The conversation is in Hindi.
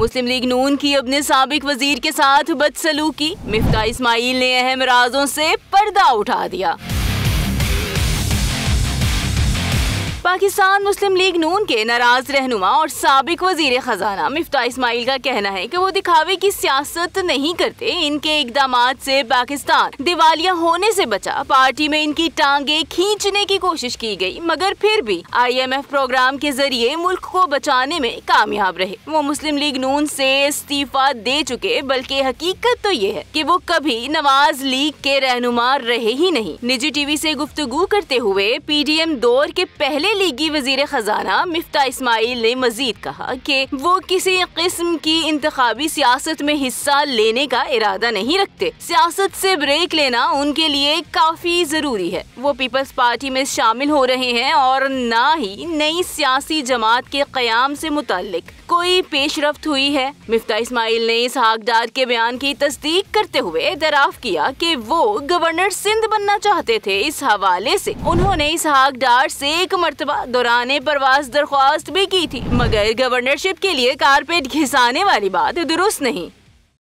मुस्लिम लीग नून की अपने साबिक वजीर के साथ बदसलूकी, मिफ्ता इस्माइल ने अहम राजों से पर्दा उठा दिया। पाकिस्तान मुस्लिम लीग नून के नाराज रहनुमा और साबिक वजीर खजाना मिफ्ता इस्माइल का कहना है कि वो दिखावे की सियासत नहीं करते। इनके इकदामात से पाकिस्तान दिवालिया होने से बचा। पार्टी में इनकी टांगे खींचने की कोशिश की गई, मगर फिर भी IMF प्रोग्राम के जरिए मुल्क को बचाने में कामयाब रहे। वो मुस्लिम लीग नून से इस्तीफा दे चुके, बल्कि हकीकत तो ये है कि वो कभी नवाज लीग के रहनुमा रहे ही नहीं। निजी TV से गुफ्तगू करते हुए PDM दौर के पहले लीगी वजीर खजाना मिफ्ता इस्माइल ने मजीद कहा कि वो किसी किस्म की इंतखाबी सियासत में हिस्सा लेने का इरादा नहीं रखते। सियासत से ब्रेक लेना उनके लिए काफी जरूरी है। वो पीपल्स पार्टी में शामिल हो रहे हैं और ना ही नई सियासी जमात के क़याम से मुताल्लिक कोई पेशरफ्त हुई है। मिफ्ता इस्माइल ने इसहाक डार के बयान की तस्दीक करते हुए एतराफ़ किया कि वो गवर्नर सिंध बनना चाहते थे। इस हवाले से उन्होंने इसहाक डार से एक मर्तबा दौराने परवास दरख्वास्त भी की थी, मगर गवर्नरशिप के लिए कारपेट घिसाने वाली बात दुरुस्त नहीं।